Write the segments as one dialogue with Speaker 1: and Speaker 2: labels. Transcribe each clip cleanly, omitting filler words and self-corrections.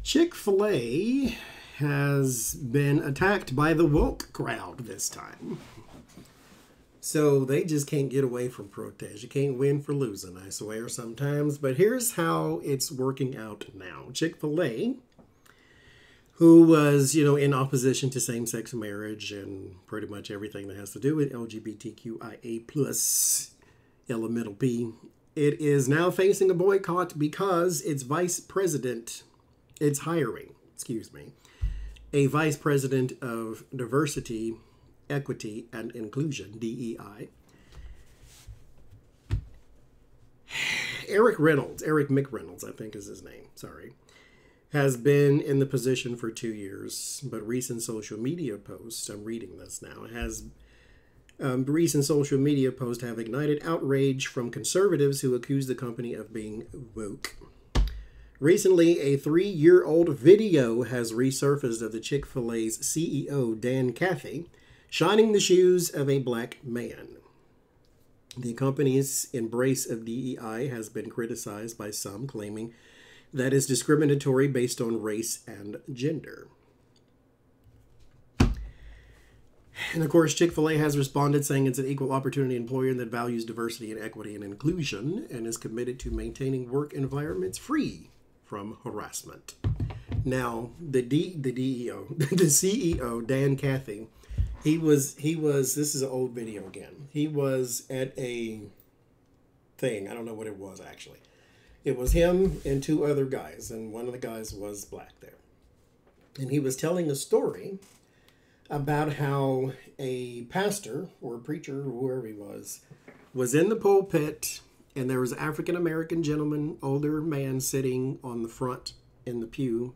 Speaker 1: Chick-fil A has been attacked by the woke crowd this time. So they just can't get away from protest. You can't win for losing, I swear, sometimes. But here's how it's working out now. Chick-fil-A, who was, in opposition to same-sex marriage and pretty much everything that has to do with LGBTQIA+, elemental P, it is now facing a boycott because its hiring, a vice president of diversity, equity, and inclusion, DEI. Eric McReynolds, I think is his name, has been in the position for 2 years, but recent social media posts, I'm reading this now, recent social media posts have ignited outrage from conservatives who accuse the company of being woke. Recently, a 3-year-old video has resurfaced of the Chick-fil-A's CEO, Dan Cathy, shining the shoes of a black man. The company's embrace of DEI has been criticized by some, claiming that it's discriminatory based on race and gender. And of course, Chick-fil-A has responded saying it's an equal opportunity employer that values diversity and equity and inclusion and is committed to maintaining work environments free from harassment. Now, the CEO, Dan Cathy, he was, this is an old video again. He was at a thing. I don't know what it was, actually. It was him and 2 other guys, and one of the guys was black there. And he was telling a story about how a pastor or a preacher or whoever he was in the pulpit, and there was an African-American gentleman, older man, sitting on the front in the pew.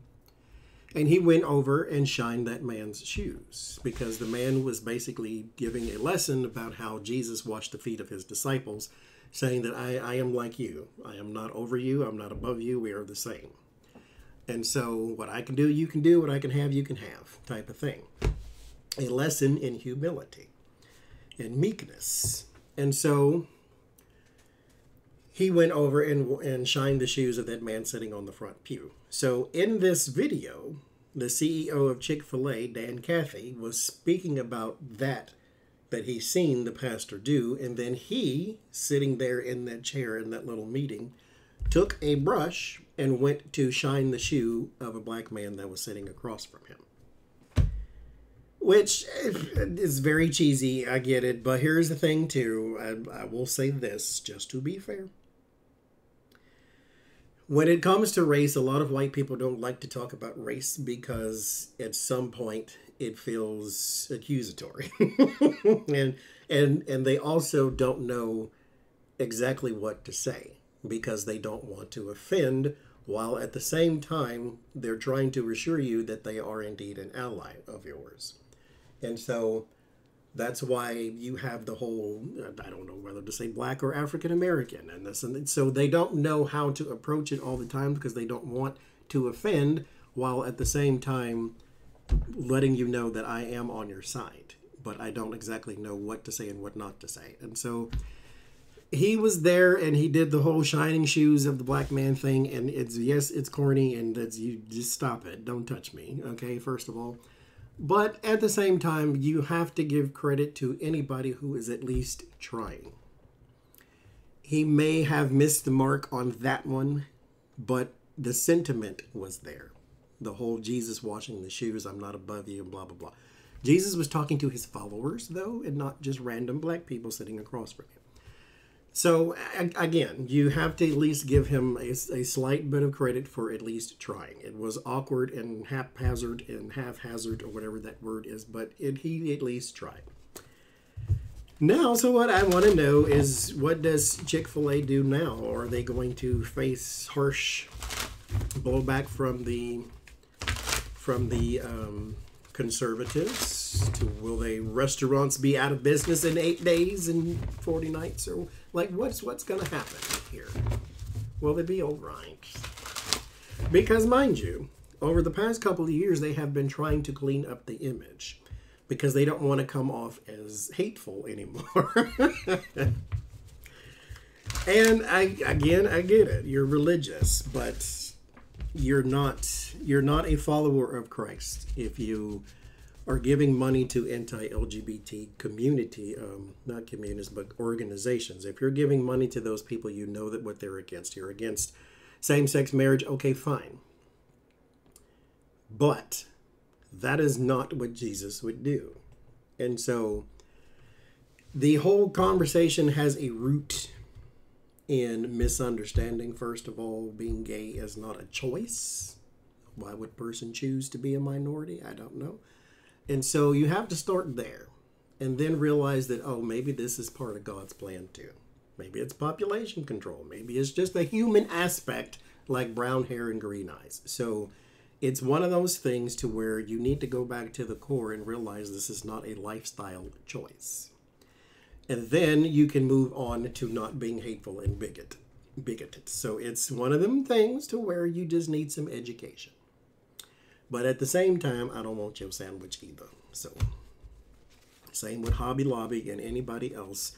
Speaker 1: And he went over and shined that man's shoes because the man was basically giving a lesson about how Jesus washed the feet of his disciples, saying that I am like you. I am not over you. I'm not above you. We are the same. And so what I can do, you can do. What I can have, you can have, type of thing. A lesson in humility and meekness. And so he went over and shined the shoes of that man sitting on the front pew. So in this video, the CEO of Chick-fil-A, Dan Cathy, was speaking about that he's seen the pastor do. And then he, sitting there in that chair in that little meeting, took a brush and went to shine the shoe of a black man that was sitting across from him. Which is very cheesy, I get it. But here's the thing, too. I will say this, just to be fair. When it comes to race, a lot of white people don't like to talk about race because at some point it feels accusatory. and they also don't know exactly what to say because they don't want to offend, while at the same time they're trying to assure you that they are indeed an ally of yours. And so that's why you have the whole, I don't know whether to say black or African American, and this and so they don't know how to approach it all the time because they don't want to offend, while at the same time letting you know that I am on your side, but I don't exactly know what to say and what not to say. And so he was there and he did the whole shining shoes of the black man thing, and it's corny, and you just stop it. Don't touch me, okay, first of all. But at the same time, you have to give credit to anybody who is at least trying. He may have missed the mark on that one, but the sentiment was there. The whole Jesus washing the shoes, I'm not above you, and blah, blah, blah. Jesus was talking to his followers, though, and not just random black people sitting across from him. So, again, you have to at least give him a slight bit of credit for at least trying. It was awkward and haphazard or whatever that word is, but he at least tried. Now, so what I want to know is, what does Chick-fil-A do now? Are they going to face harsh blowback from the conservatives? Will restaurants be out of business in 8 days and 40 nights? Or what's going to happen here? Will they be all right? Because mind you, over the past couple of years, they have been trying to clean up the image because they don't want to come off as hateful anymore. And I get it. You're religious, but you're not you're not a follower of Christ if you are giving money to anti-LGBT community, not communities, but organizations. If you're giving money to those people, you know that what they're against. You're against same-sex marriage, okay, fine. But that is not what Jesus would do. And so the whole conversation has a root in misunderstanding. First of all, being gay is not a choice. Why would a person choose to be a minority? I don't know. And so you have to start there and then realize that, oh, maybe this is part of God's plan too. Maybe it's population control. Maybe it's just a human aspect like brown hair and green eyes. So it's one of those things to where you need to go back to the core and realize this is not a lifestyle choice. And then you can move on to not being hateful and bigoted. So it's one of them things to where you just need some education. But at the same time, I don't want your sandwich either. So same with Hobby Lobby and anybody else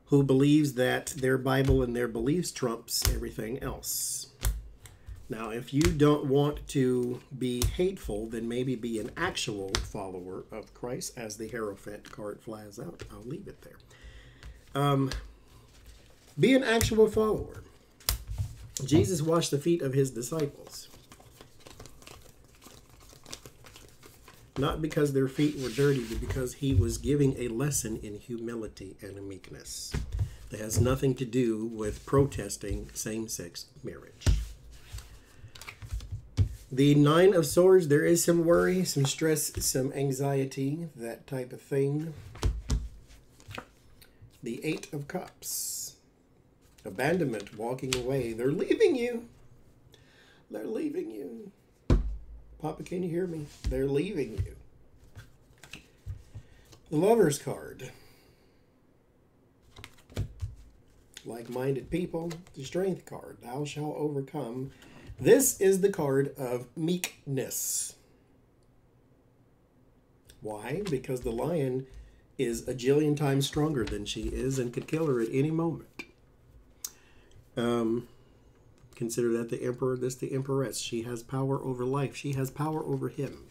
Speaker 1: who believes that their Bible and their beliefs trumps everything else. Now, if you don't want to be hateful, then maybe be an actual follower of Christ, as the Hierophant card flies out. I'll leave it there. Be an actual follower. Jesus washed the feet of his disciples. Not because their feet were dirty, but because he was giving a lesson in humility and meekness. That has nothing to do with protesting same-sex marriage. The Nine of Swords, there is some worry, some stress, some anxiety, that type of thing. The Eight of Cups. Abandonment, walking away. They're leaving you. They're leaving you. Papa, can you hear me? They're leaving you. The Lover's card. Like-minded people. The Strength card. Thou shalt overcome. This is the card of meekness. Why? Because the lion is a jillion times stronger than she is and could kill her at any moment. Consider that the emperor, this the empress. She has power over life. She has power over him.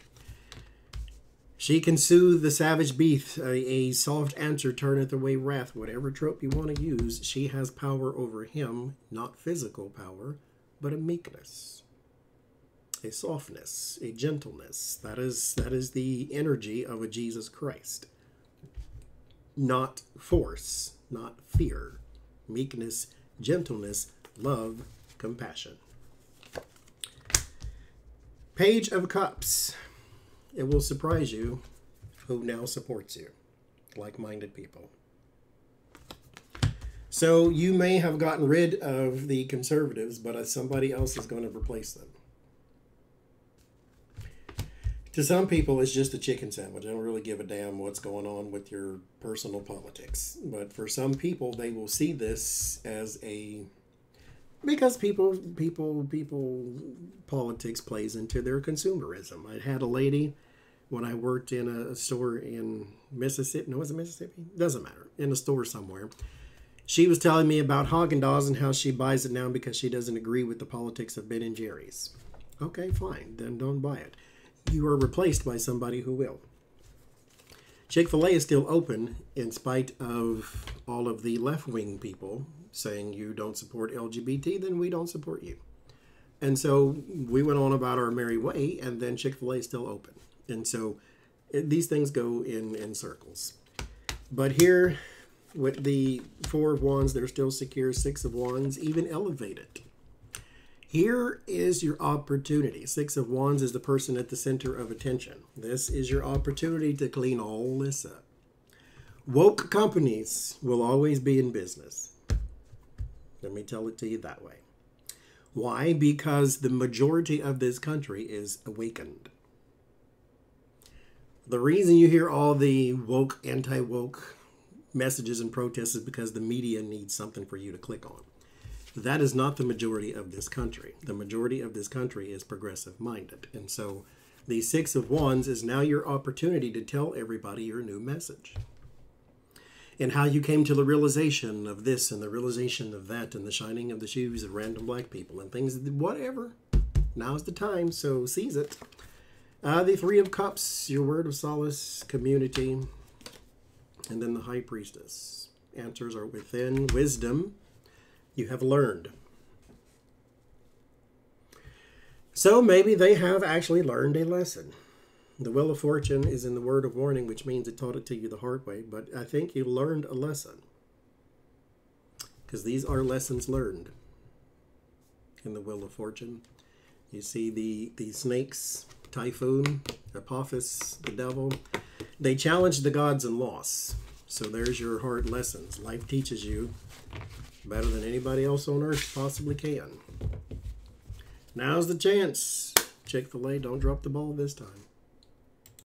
Speaker 1: She can soothe the savage beast. A soft answer turneth away wrath. Whatever trope you want to use, she has power over him. Not physical power, but a meekness, a softness, a gentleness. That is the energy of a Jesus Christ. Not force, not fear. Meekness, gentleness, love, compassion. Page of Cups. It will surprise you who now supports you. Like-minded people. So you may have gotten rid of the conservatives, but somebody else is going to replace them. To some people, it's just a chicken sandwich. I don't really give a damn what's going on with your personal politics. But for some people, they will see this as a... Because politics plays into their consumerism. I had a lady when I worked in a store in Mississippi. No, was it Mississippi? Doesn't matter. In a store somewhere. She was telling me about Haagen-Dazs and how she buys it now because she doesn't agree with the politics of Ben & Jerry's. Okay, fine. Then don't buy it. You are replaced by somebody who will. Chick-fil-A is still open in spite of all of the left-wing people saying you don't support LGBT, then we don't support you. And so we went on about our merry way, and then Chick-fil-A is still open. And so these things go in circles. But here, with the Four of Wands, they're still secure. Six of Wands, even elevated. Here is your opportunity. Six of Wands is the person at the center of attention. This is your opportunity to clean all this up. Woke companies will always be in business. Let me tell it to you that way. Why? Because the majority of this country is awakened. The reason you hear all the woke, anti-woke messages and protests is because the media needs something for you to click on. That is not the majority of this country. The majority of this country is progressive-minded. And so the Six of Wands is now your opportunity to tell everybody your new message. And how you came to the realization of this and the realization of that and the shining of the shoes of random black people and things, whatever. now's the time, so seize it. The Three of Cups, your word of solace, community. And then the High Priestess. Answers are within. Wisdom, you have learned. So maybe they have actually learned a lesson. The Wheel of Fortune is in the word of warning, which means it taught it to you the hard way. But I think you learned a lesson. Because these are lessons learned in the Wheel of Fortune. You see the snakes, Typhoon, Apophis, the devil. They challenged the gods and lost. So there's your hard lessons. Life teaches you better than anybody else on earth possibly can. Now's the chance. Chick-fil-A, don't drop the ball this time.